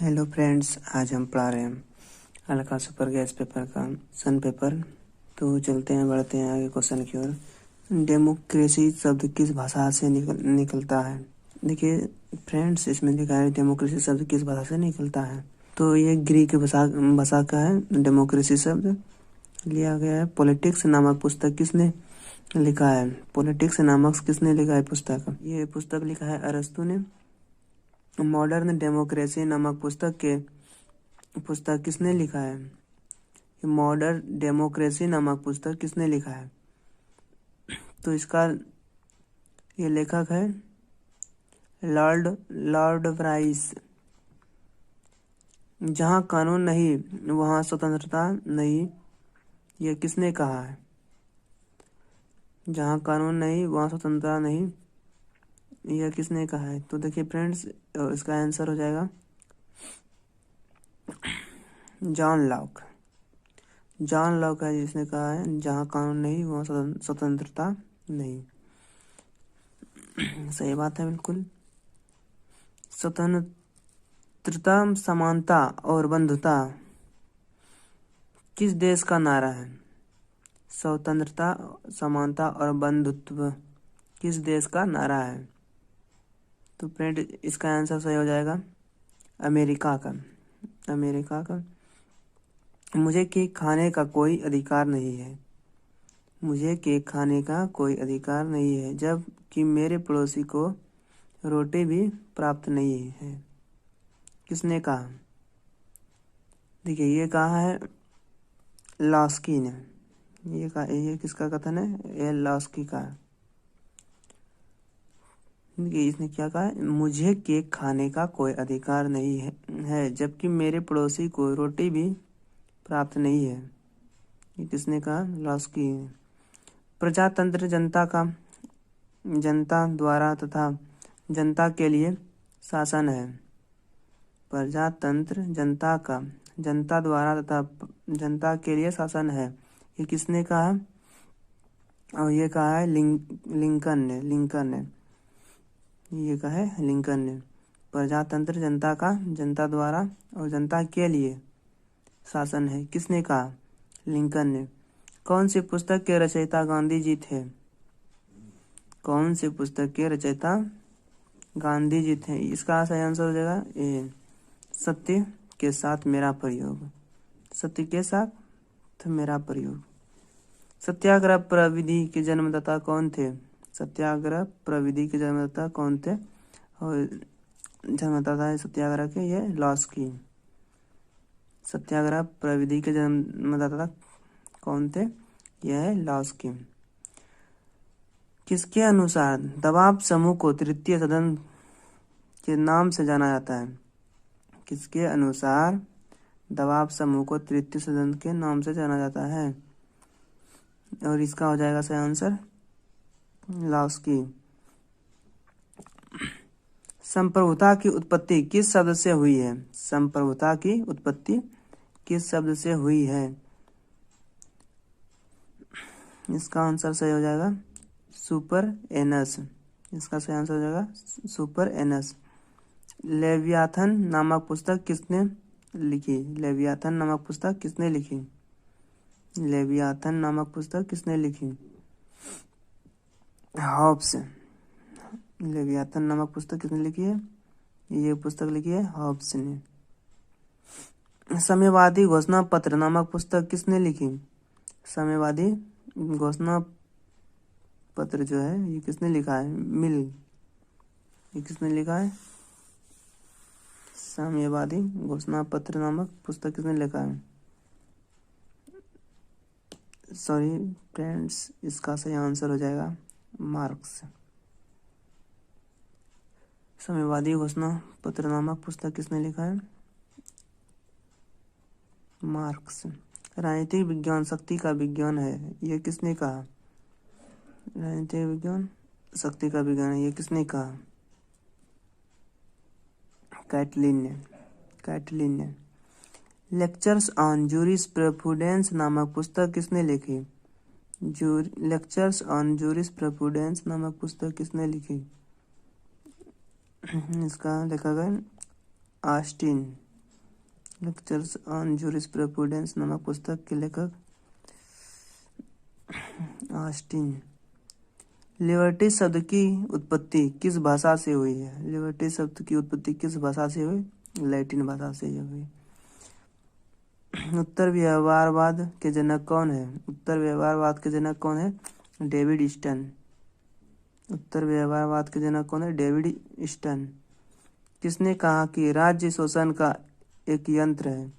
Hello friends, आज हम पढ़ा रहे हैं हल्का सुपर गैस पेपर का सन पेपर। तो चलते हैं, बढ़ते हैं आगे क्वेश्चन की ओर। डेमोक्रेसी शब्द किस भाषा से निकलता है? देखिए फ्रेंड्स, इसमें लिखा है डेमोक्रेसी शब्द किस भाषा से निकलता है। तो ये ग्रीक भाषा का है। डेमोक्रेसी शब्द लिया गया है। पॉलिटिक्स नामक पुस्तक किसने लिखा है? पॉलिटिक्स नामक किसने लिखा है पुस्तक? ये पुस्तक लिखा है अरस्तु ने। मॉडर्न डेमोक्रेसी नामक पुस्तक किसने लिखा है? मॉडर्न डेमोक्रेसी नामक पुस्तक किसने लिखा है? तो इसका ये लेखक है लॉर्ड ब्राइस। जहाँ कानून नहीं वहाँ स्वतंत्रता नहीं, ये किसने कहा है? जहाँ कानून नहीं वहाँ स्वतंत्रता नहीं, यह किसने कहा है? तो देखिए फ्रेंड्स, इसका आंसर हो जाएगा जॉन लॉक। जॉन लॉक है जिसने कहा है जहाँ कानून नहीं वहाँ स्वतंत्रता नहीं। सही बात है बिल्कुल। स्वतंत्रता, समानता और बंधुता किस देश का नारा है? स्वतंत्रता, समानता और बंधुत्व किस देश का नारा है? तो फ्रेंड, इसका आंसर सही हो जाएगा अमेरिका का। अमेरिका का। मुझे केक खाने का कोई अधिकार नहीं है। मुझे केक खाने का कोई अधिकार नहीं है, जबकि मेरे पड़ोसी को रोटी भी प्राप्त नहीं है। किसने कहा? देखिए ये कहा है लॉस्की ने। ये किसका कथन है? ये लॉस्की का है। देखिए इसने क्या कहा है? मुझे केक खाने का कोई अधिकार नहीं है, जबकि मेरे पड़ोसी को रोटी भी प्राप्त नहीं है। ये किसने कहा? लॉस्की ने। प्रजातंत्र जनता द्वारा तथा जनता के लिए शासन है। प्रजातंत्र जनता द्वारा तथा जनता के लिए शासन है, ये किसने कहा? और ये कहा है लिंकन ने। ये कहा है लिंकन ने। प्रजातंत्र जनता द्वारा और जनता के लिए शासन है, किसने कहा? लिंकन ने। कौन सी पुस्तक के रचयिता गांधी जी थे? कौन सी पुस्तक के रचयिता गांधी जी थे? इसका सही आंसर हो जाएगा ए, सत्य के साथ मेरा प्रयोग। सत्य के साथ मेरा प्रयोग। सत्याग्रह प्रविधि के जन्मदाता कौन थे? सत्याग्रह प्रविधि के जन्मदाता कौन थे? और जन्मदाता है सत्याग्रह के ये लॉस्की। सत्याग्रह प्रविधि के जन्मदाता कौन थे? यह है लॉस्की। किसके अनुसार दबाव समूह को तृतीय सदन के नाम से जाना जाता है? किसके अनुसार दबाव समूह को तृतीय सदन के नाम से जाना जाता है? और इसका हो जाएगा सही आंसर लॉस्की। संप्रभुता की उत्पत्ति किस शब्द से हुई है? संप्रभुता की उत्पत्ति किस शब्द से हुई है? इसका आंसर सही हो जाएगा सुपर एनस। इसका सही आंसर हो जाएगा सुपर एनस। लेवियाथन नामक पुस्तक किसने लिखी? लेवियाथन नामक पुस्तक किसने लिखी? लेवियाथन नामक पुस्तक किसने लिखी? हॉब्स। लेवियाथन नामक पुस्तक किसने लिखी है? ये पुस्तक लिखी है हॉब्स ने। साम्यवादी घोषणा पत्र नामक पुस्तक किसने लिखी? साम्यवादी घोषणा पत्र जो है ये किसने लिखा है? मिल। ये किसने लिखा है? साम्यवादी घोषणा पत्र नामक पुस्तक किसने लिखा है? सॉरी फ्रेंड्स, इसका सही आंसर हो जाएगा मार्क्स। साम्यवादी घोषणा पत्र नामक पुस्तक किसने लिखा है? मार्क्स। राजनीतिक विज्ञान शक्ति का विज्ञान है, ये किसने कहा? राजनीतिक विज्ञान शक्ति का विज्ञान है, ये किसने कहा? कैटलिन ने। लेक्चर्स ऑन जूरिस्प्रूडेंस नामक पुस्तक किसने लिखी? लेक्चर्स ऑन जूरिस्प्रूडेंस नामक पुस्तक किसने लिखी? इसका लेखक है ऑस्टिन। लेक्चर्स ऑन जूरिस्प्रूडेंस नामक पुस्तक के लेखक ऑस्टिन। लिबर्टी शब्द की उत्पत्ति किस भाषा से हुई है? लिबर्टी शब्द की उत्पत्ति किस भाषा से हुई? लैटिन भाषा से हुई। उत्तर व्यवहारवाद के जनक कौन है? उत्तर व्यवहारवाद के जनक कौन है? David stun. उत्तर व्यवहारवाद के जनक कौन है? डेविड स्टन। किसने कहा कि राज्य शोषण का एक यंत्र है?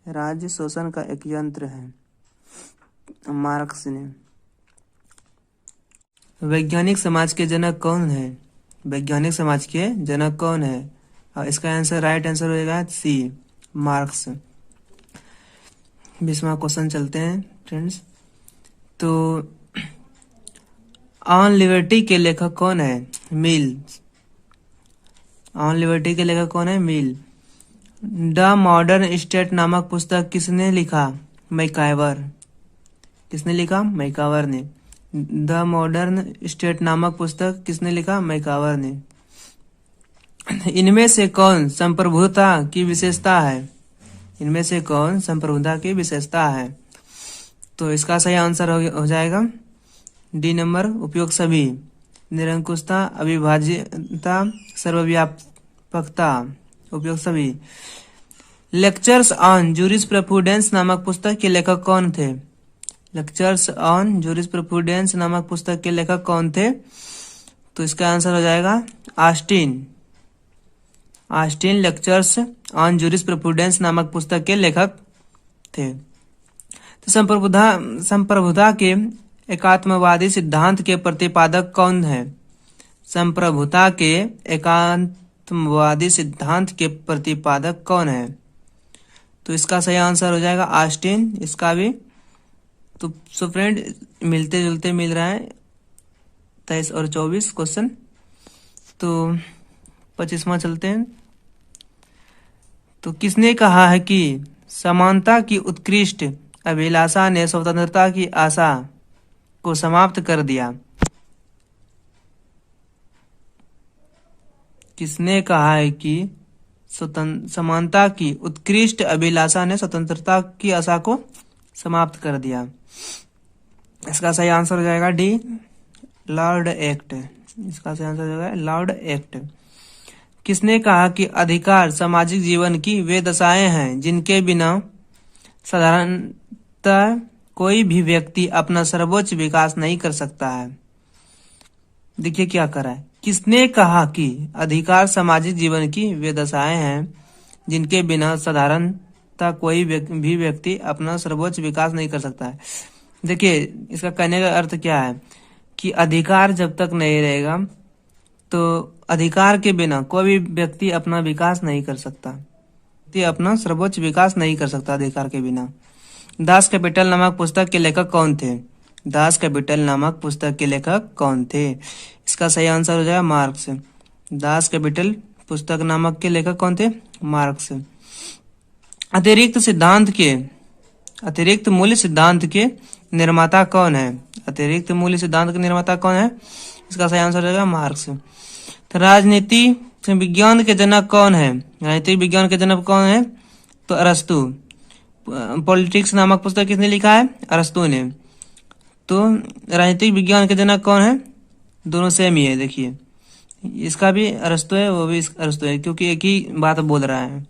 राज्य शोषण का एक यंत्र है, मार्क्स ने। वैज्ञानिक समाज के जनक कौन है? वैज्ञानिक समाज के जनक कौन है? और इसका आंसर, राइट आंसर होगा सी, मार्क्स। 20वां क्वेश्चन चलते हैं फ्रेंड्स। तो ऑन लिबर्टी के लेखक कौन है? मिल। ऑन लिबर्टी के लेखक कौन है? मिल। द मॉडर्न स्टेट नामक पुस्तक किसने लिखा? मैकाइवर। किसने लिखा? मैकाइवर ने। द मॉडर्न स्टेट नामक पुस्तक किसने लिखा? मैकाइवर ने। इनमें से कौन संप्रभुता की विशेषता है? इनमें से कौन संप्रभुता की विशेषता है? तो इसका सही आंसर हो जाएगा डी नंबर, उपयोग सभी। निरंकुशता, अविभाज्यता, सर्वव्यापकता, उपयोग सभी। लेक्चर्स ऑन जूरिस्प्रूडेंस नामक पुस्तक के लेखक कौन थे? लेक्चर्स ऑन जूरिस्प्रूडेंस नामक पुस्तक के लेखक कौन थे? तो इसका आंसर हो जाएगा Austin. Austin lectures on jurisprudence नामक पुस्तक के लेखक थे। तो संप्रभुता के एकात्मवादी सिद्धांत के प्रतिपादक कौन है? संप्रभुता के एकात्मवादी सिद्धांत के प्रतिपादक कौन है? तो इसका सही आंसर हो जाएगा ऑस्टिन। इसका भी तो सो फ्रेंड मिलते जुलते मिल रहा है 23 और 24 क्वेश्चन। तो 25वां चलते हैं। तो किसने कहा है कि समानता की उत्कृष्ट अभिलाषा ने स्वतंत्रता की आशा को समाप्त कर दिया? किसने कहा है कि समानता की उत्कृष्ट अभिलाषा ने स्वतंत्रता की आशा को समाप्त कर दिया? इसका सही आंसर हो जाएगा डी, लॉर्ड एक्ट। इसका सही आंसर हो जाएगा लॉर्ड एक्ट। किसने कहा कि अधिकार सामाजिक जीवन की वे दशाएं हैं जिनके बिना साधारणतः कोई भी व्यक्ति अपना सर्वोच्च विकास नहीं कर सकता है? देखिए क्या कर रहा है। किसने कहा कि अधिकार सामाजिक जीवन की वे दशाएं हैं जिनके बिना साधारणतः कोई भी व्यक्ति अपना सर्वोच्च विकास नहीं कर सकता है? देखिए इसका कहने का अर्थ क्या है कि अधिकार जब तक नहीं रहेगा तो अधिकार के बिना कोई भी व्यक्ति अपना विकास नहीं कर सकता, अपना सर्वोच्च विकास नहीं कर सकता अधिकार के बिना। दास कैपिटल नामक पुस्तक के लेखक कौन थे? दास कैपिटल नामक पुस्तक के लेखक कौन थे? इसका सही आंसर हो जाएगा मार्क्स। दास कैपिटल पुस्तक नामक के लेखक कौन थे? मार्क्स। अतिरिक्त मूल्य सिद्धांत के निर्माता कौन है? अतिरिक्त मूल्य सिद्धांत के निर्माता कौन है? इसका सही आंसर हो जाएगा मार्क्स। तो राजनीति विज्ञान के जनक कौन है? राजनीतिक विज्ञान के जनक कौन है? तो अरस्तु। पॉलिटिक्स नामक पुस्तक किसने लिखा है? अरस्तु ने। तो राजनीतिक विज्ञान के जनक कौन है? दोनों सेम ही है। देखिए इसका भी अरस्तु है, वो भी अरस्तु है, क्योंकि एक ही बात बोल रहा है।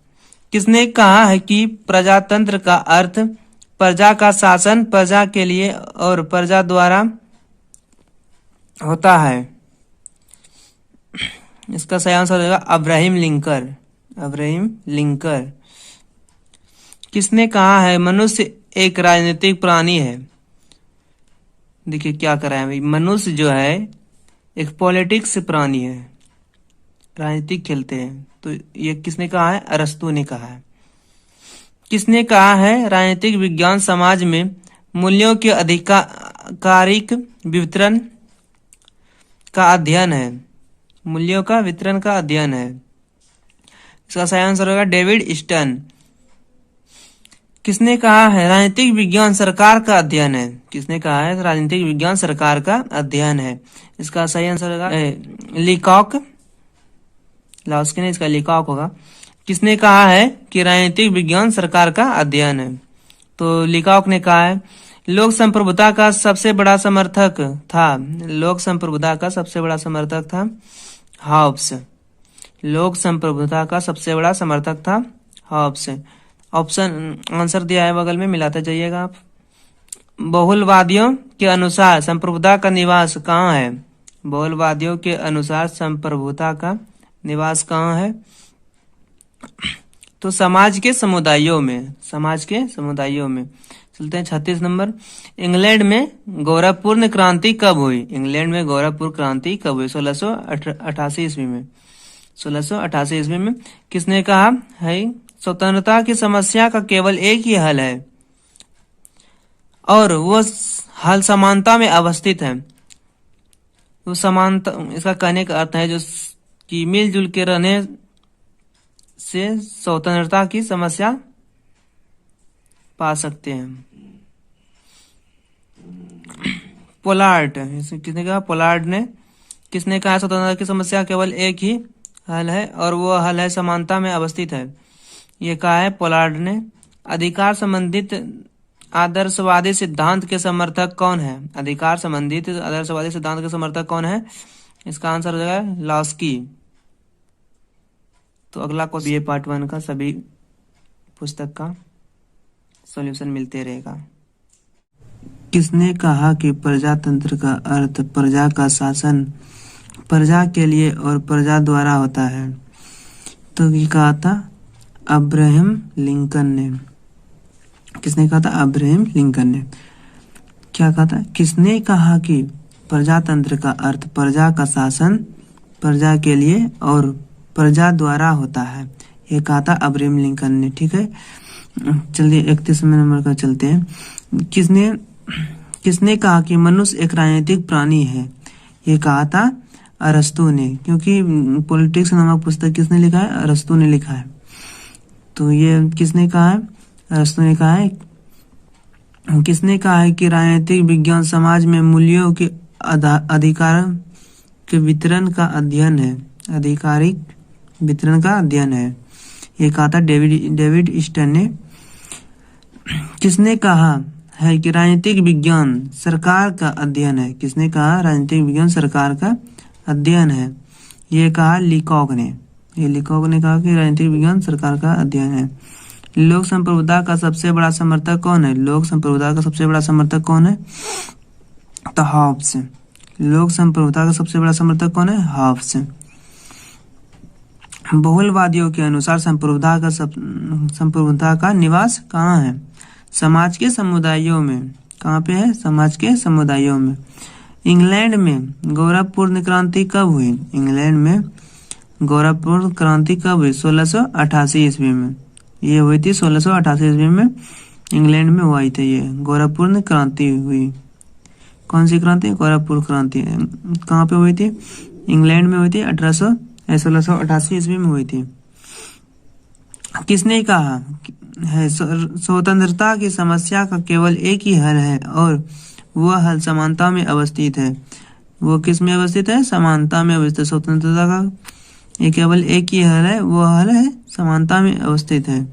किसने कहा है कि प्रजातंत्र का अर्थ प्रजा का शासन प्रजा के लिए और प्रजा द्वारा होता है? इसका सही आंसर होगा अब्राहम लिंकन। Abraham Lincoln. किसने कहा है मनुष्य एक राजनीतिक प्राणी है? देखिए क्या कर रहा है भाई, मनुष्य जो है एक पॉलिटिक्स प्राणी है, राजनीतिक खेलते हैं। तो ये किसने कहा है? अरस्तु ने कहा है। किसने कहा है राजनीतिक विज्ञान समाज में मूल्यों के आधिकारिक वितरण का अध्ययन है? मूल्यों का वितरण का अध्ययन है। इसका सही आंसर होगा डेविड स्टन। किसने कहा है राजनीतिक विज्ञान सरकार का अध्ययन है? किसने कहा है राजनीतिक विज्ञान सरकार का अध्ययन है? इसका सही आंसर होगा लीकॉक। लास्की ने, इसका लीकॉक होगा। किसने कहा है कि राजनीतिक विज्ञान सरकार का अध्ययन है? तो लिकाक ने कहा है। लोक संप्रभुता का सबसे बड़ा समर्थक था, लोक संप्रभुता का सबसे बड़ा समर्थक था हॉब्स। लोक संप्रभुता का सबसे बड़ा समर्थक था हॉब्स। ऑप्शन आंसर दिया है बगल में, मिलाते जाइएगा आप। बहुलवादियों के अनुसार संप्रभुता का निवास कहाँ है? बहुलवादियों के अनुसार संप्रभुता का निवास कहाँ है? तो समाज के समुदायों में, समाज के समुदायों में। चलते हैं 36 नंबर। इंग्लैंड में गौरवपूर्ण क्रांति कब हुई? इंग्लैंड में गौरवपूर्ण क्रांति कब हुई? 1688 ईस्वी में। 1688 ईस्वी में। किसने कहा है स्वतंत्रता की समस्या का केवल एक ही हल है और वो हल समानता में अवस्थित है। वो समानता, इसका कहने का अर्थ है जो कि मिलजुल के रहने से स्वतंत्रता की समस्या पा सकते हैं। पोलार्ड, किसने कहा? पोलार्ड ने। किसने कहा स्वतंत्रता की समस्या केवल एक ही हल है और वो हल है समानता में अवस्थित है? ये कहा है पोलार्ड ने। अधिकार संबंधित आदर्शवादी सिद्धांत के समर्थक कौन है? अधिकार संबंधित आदर्शवादी सिद्धांत के समर्थक कौन है? इसका आंसर हो जाएगा लॉस्की। तो अगला क्वेश्चन ये पार्ट 1 का सभी पुस्तक का सॉल्यूशन मिलते रहेगा। किसने कहा कि प्रजातंत्र का अर्थ प्रजा का शासन प्रजा के लिए और प्रजा द्वारा होता है? तो ये कहा था अब्राहम लिंकन ने। किसने कहा था? अब्राहम लिंकन ने। क्या कहा था? किसने कहा कि प्रजातंत्र का अर्थ प्रजा का शासन प्रजा के लिए और प्रजा द्वारा होता है? ये कहा था अब्राहम लिंकन ने। ठीक है, चलिए 31वें नंबर का चलते हैं। किसने कहा कि मनुष्य एक राजनीतिक प्राणी है? ये कहा था अरस्तु ने, क्योंकि पॉलिटिक्स नामक पुस्तक किसने लिखा है? अरस्तु ने लिखा है। तो ये किसने कहा है? अरस्तु ने कहा है। किसने कहा है कि राजनीतिक विज्ञान समाज में मूल्यों के अधिकार के वितरण का अध्ययन है? आधिकारिक वितरण का अध्ययन है। ये कहा था डेविड स्टर्न ने। किसने कहा है कि राजनीतिक विज्ञान सरकार का अध्ययन है? किसने कहा राजनीतिक विज्ञान सरकार का अध्ययन है? ये कहा लिकाक ने। ये लिकाक ने कहा कि राजनीतिक विज्ञान सरकार का अध्ययन है। लोक संप्रभुता का सबसे बड़ा समर्थक कौन है? लोक संप्रभुता का सबसे बड़ा समर्थक कौन है? तो हॉब्स। लोक संप्रभुता का सबसे बड़ा समर्थक कौन है? हॉब्स। बहुलवादियों के अनुसार संप्रभुता का निवास कहाँ है? समाज के समुदायों में। कहाँ पे है? समाज के समुदायों में। इंग्लैंड में गौरवपूर्ण क्रांति कब हुई? इंग्लैंड में गौरवपूर्ण क्रांति कब हुई? 1688 ईस्वी में। ये हुई थी 1688 ईस्वी में इंग्लैंड में हुई थी ये गौरवपूर्ण क्रांति हुई। कौन सी क्रांति? गौरवपूर्ण क्रांति। कहाँ पे हुई थी? इंग्लैंड में हुई थी। 1688 ईस्वी में हुई थी। किसने कहा है स्वतंत्रता की समस्या का केवल एक ही हल है और वह हल समानता में अवस्थित है? वो किस में अवस्थित है? समानता में अवस्थित। स्वतंत्रता का ये केवल एक ही हल है, वो हल है समानता में अवस्थित है।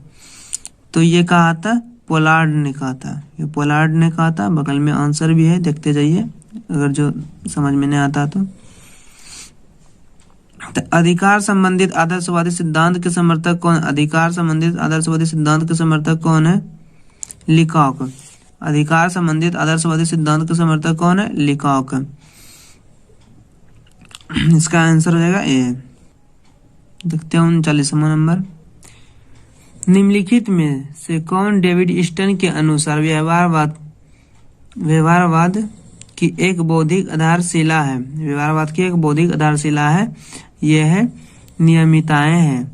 तो ये कहा था पोलार्ड ने कहा था। ये पोलार्ड ने कहा था। बगल में आंसर भी है, देखते जाइए अगर जो समझ में नहीं आता तो अधिकार संबंधित आदर्शवादी सिद्धांत के समर्थक कौन? अधिकार संबंधित आदर्शवादी सिद्धांत के समर्थक कौन है? लिकाक। अधिकार संबंधित आदर्शवादी सिद्धांत के समर्थक कौन है? लिकाक। इसका आंसर हो जाएगा ए। देखते हैं 39वां नंबर। निम्नलिखित में से कौन डेविड स्टर्न के अनुसार व्यवहारवाद की एक बौद्धिक आधारशिला है? व्यवहारवाद की एक बौद्धिक आधारशिला है, यह है नियमिताएं हैं।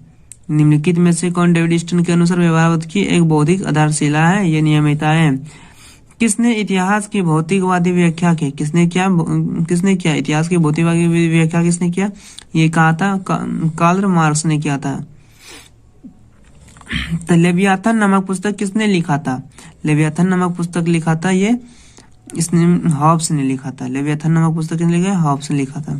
निम्नलिखित में से कौन डेविड स्टर्न के अनुसार व्यवहारवाद की एक बौद्धिक आधारशिला है? ये नियमिताएं हैं। किसने इतिहास की भौतिकवादी व्याख्या की? किसने किया इतिहास की भौतिकवादी व्याख्या? किसने किया? ये कहा था कार्ल मार्क्स ने किया था। तो लेवियाथन नामक पुस्तक किसने लिखा था? लेवियाथन नामक पुस्तक लिखा था ये इसने हॉब्स ने लिखा था। लेवियाथन नामक पुस्तक किसने लिखा? हॉब्स ने लिखा था।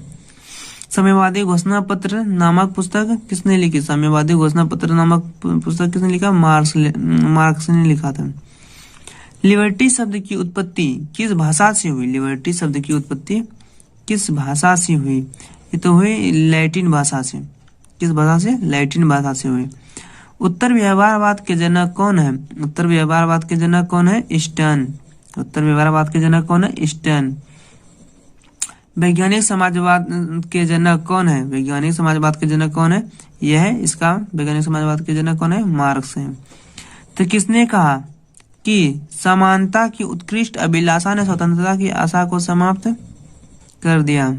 साम्यवादी घोषणा पत्र नामक पुस्तक किसने लिखी? साम्यवादी घोषणा पत्र नामक पुस्तक किसने लिखा? मार्क्स ने लिखा था। लिबर्टी शब्द की उत्पत्ति किस भाषा से हुई? लिबर्टी शब्द की उत्पत्ति किस भाषा से हुई? ये तो हुई लैटिन भाषा से। किस भाषा से? लैटिन भाषा से हुई। उत्तर व्यवहारवाद के जनक कौन है? उत्तर व्यवहारवाद के जनक कौन है? स्टर्न। उत्तर व्यवहारवाद के जनक कौन है? स्टर्न। वैज्ञानिक समाजवाद के जनक कौन है? वैज्ञानिक समाजवाद के जनक कौन है? यह है इसका वैज्ञानिक समाजवाद के जनक कौन है? मार्क्स है। तो किसने कहा कि समानता की उत्कृष्ट अभिलाषा ने स्वतंत्रता की आशा को समाप्त कर दिया?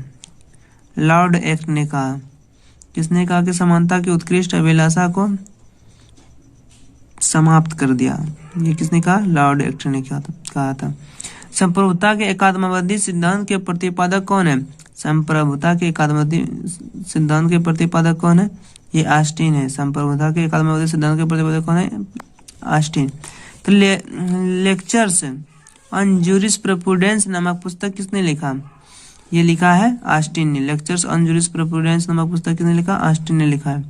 लॉर्ड एक्ट ने कहा। किसने कहा कि समानता की उत्कृष्ट अभिलाषा को समाप्त कर दिया? ये किसने कहा? लॉर्ड एक्ट ने कहा था। संप्रभुता के एकात्मवादी सिद्धांत के प्रतिपादक कौन है? संप्रभुता के एकात्मवादी सिद्धांत के प्रतिपादक कौन है? ये ऑस्टिन है। संप्रभुता के एकात्मवादी सिद्धांत के प्रतिपादक कौन है? ऑस्टिन। तो लेक्चर्स ऑन ज्यूरिस्प्रूडेंस नामक पुस्तक किसने लिखा? ये लिखा है ऑस्टिन ने। लेक्चर्स ऑन ज्यूरिस्प्रूडेंस नामक पुस्तक किसने लिखा? ऑस्टिन ने लिखा है।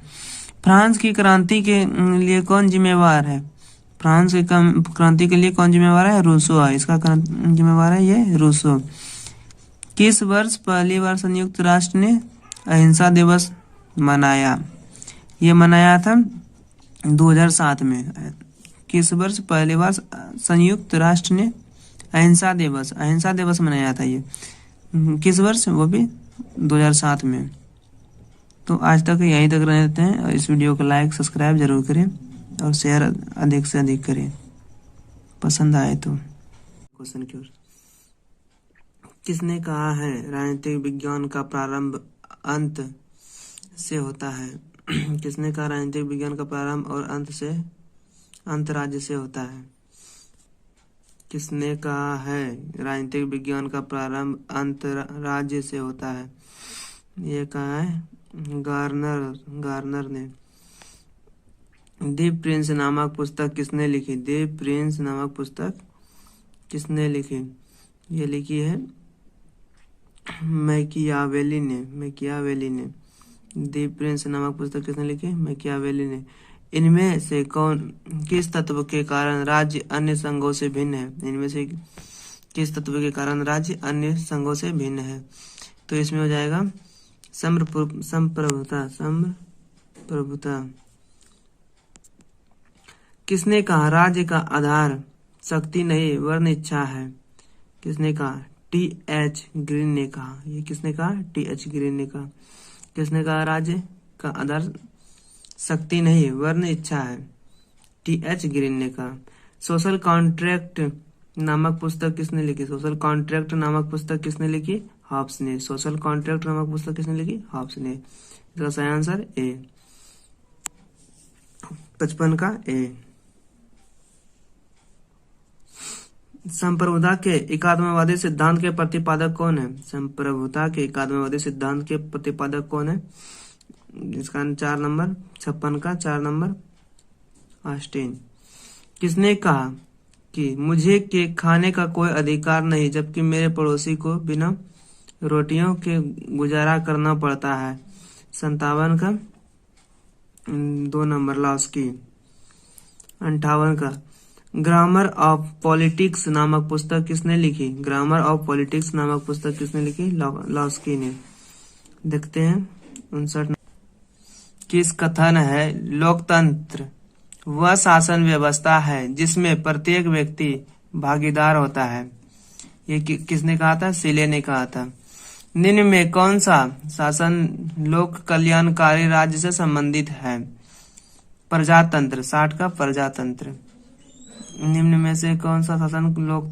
फ्रांस की क्रांति के लिए कौन जिम्मेवार है? फ्रांस की क्रांति के लिए कौन जिम्मेवार है? रूसो है। इसका जिम्मेवार है ये रूसो। किस वर्ष पहली बार संयुक्त राष्ट्र ने अहिंसा दिवस मनाया? ये मनाया था 2007 में। किस वर्ष पहली बार संयुक्त राष्ट्र ने अहिंसा दिवस मनाया था? ये किस वर्ष? वो भी 2007 में। तो आज तक यहीं तक रहते हैं। और इस वीडियो को लाइक सब्सक्राइब जरूर करें और शेयर अधिक से अधिक करें पसंद आए तो। क्वेश्चन की ओर। किसने कहा है राजनीतिक विज्ञान का प्रारंभ अंत से होता है? किसने कहा राजनीतिक विज्ञान का प्रारंभ और अंत राज्य से होता है? किसने कहा है राजनीतिक विज्ञान का प्रारंभ अंत राज्य से होता है? ये कहा है गार्नर ने। दी प्रिंस नामक पुस्तक किसने लिखी? दी प्रिंस नामक पुस्तक किसने लिखी? ये लिखी है मैकियावेली ने। दी प्रिंस नामक पुस्तक किसने लिखी? मैकियावेली ने। इनमें से किस तत्व के कारण राज्य अन्य संघों से भिन्न है? इनमें से किस तत्व के कारण राज्य अन्य संघों से भिन्न है? तो इसमें हो जाएगा संप्रभुता। किसने कहा राज्य का आधार शक्ति नहीं वर्ण इच्छा है? किसने कहा? टी.एच. ग्रीन ने कहा। ये किसने कहा? टी.एच. ग्रीन ने कहा। किसने कहा राज्य का आधार शक्ति नहीं वर्ण इच्छा है? टी.एच. ग्रीन ने कहा। सोशल कॉन्ट्रैक्ट नामक पुस्तक किसने लिखी? सोशल कॉन्ट्रैक्ट नामक पुस्तक किसने लिखी? हॉब्स ने। सोशल कॉन्ट्रैक्ट नामक पुस्तक किसने लिखी? हॉब्स ने। इसका सही आंसर ए। 55 का ए। संप्रभुता के एकात्मवादी सिद्धांत के प्रतिपादक कौन है? संप्रभुता के एकात्मवादी सिद्धांत के प्रतिपादक कौन है? इसका 4 नंबर। 56 का 4 नंबर ऑस्टिन। किसने कहा कि मुझे के खाने का कोई अधिकार नहीं जबकि मेरे पड़ोसी को बिना रोटियों के गुजारा करना पड़ता है? 57 का 2 नंबर लॉस्की। 58 का ग्रामर ऑफ पॉलिटिक्स नामक पुस्तक किसने लिखी? ग्रामर ऑफ पॉलिटिक्स नामक पुस्तक किसने लिखी? लॉस्की ने। देखते हैं 59। किस कथन है लोकतंत्र वह शासन व्यवस्था है जिसमें प्रत्येक व्यक्ति भागीदार होता है? ये किसने कहा था? सीले ने कहा था। निम्न में कौन सा शासन लोक कल्याणकारी राज्य से संबंधित है? प्रजातंत्र। 60 का प्रजातंत्र। निम्न में से कौन सा शासन लोक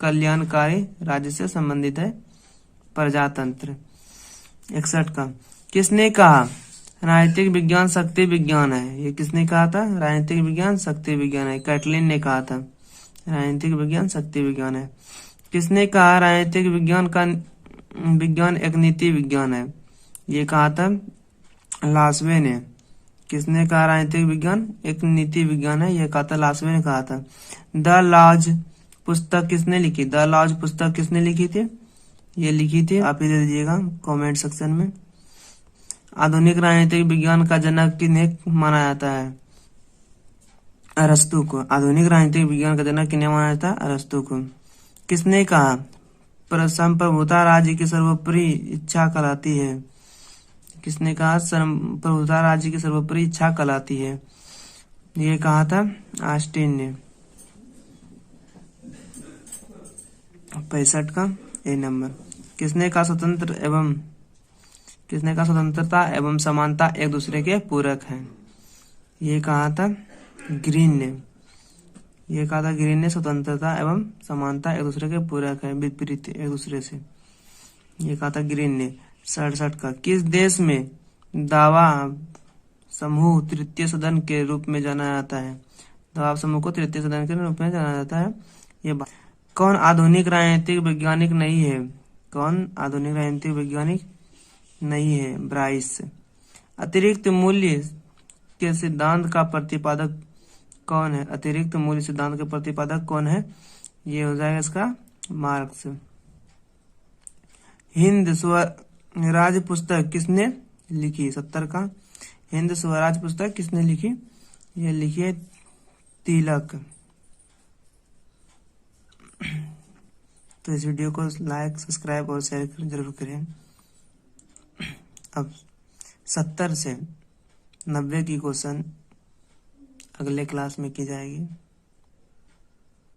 कल्याणकारी राज्य से संबंधित है? प्रजातंत्र। 61 का किसने कहा राजनीतिक विज्ञान शक्ति विज्ञान है? ये किसने कहा था? राजनीतिक विज्ञान शक्ति विज्ञान है। कैटलिन ने कहा था राजनीतिक विज्ञान शक्ति विज्ञान है। किसने कहा राजनीतिक विज्ञान एक नीति विज्ञान है? ये कहा था लास्वे ने। किसने कहा राजनीतिक विज्ञान एक नीति विज्ञान है? ये कहा था लास्वे ने कहा था। द लॉज पुस्तक किसने लिखी? द लॉज पुस्तक किसने लिखी थी? ये लिखी थी, आप ही दे दीजिएगा कमेंट सेक्शन में। आधुनिक राजनीतिक विज्ञान का जनक किन्हें माना जाता है? अरस्तु को। आधुनिक राजनीतिक विज्ञान का जनक किन्हें माना जाता है? अरस्तु को। किसने कहा संप्रभुता राज्य की सर्वोपरि इच्छा कहलाती है? किसने कहा संप्रभुता राज्य की सर्वोपरि इच्छा कहलाती है? ये कहा था ऑस्टिन ने। 65 का ए नंबर। किसने कहा स्वतंत्रता एवं समानता एक दूसरे के पूरक हैं? ये कहा था ग्रीन ने। स्वतंत्रता एवं समानता एक दूसरे के पूरक है, विपरीत एक दूसरे से। ये कहा था ग्रीन ने। 67 का। किस देश में दावा समूह तृतीय सदन के रूप में जाना जाता है? दावा समूह को तृतीय सदन के रूप में जाना जाता है। ये बात। कौन आधुनिक राजनीतिक वैज्ञानिक नहीं है? ब्राइस। अतिरिक्त मूल्य के सिद्धांत का प्रतिपादक कौन है? अतिरिक्त मूल्य सिद्धांत के प्रतिपादक कौन है? ये हो जाएगा इसका मार्क्स। हिंद स्वराज पुस्तक किसने लिखी? 70 का। हिंद स्वराज पुस्तक किसने लिखी? ये लिखी है तिलक। तो इस वीडियो को लाइक, सब्सक्राइब और शेयर जरूर करें। अब 70 से 90 की क्वेश्चन अगले क्लास में की जाएगी।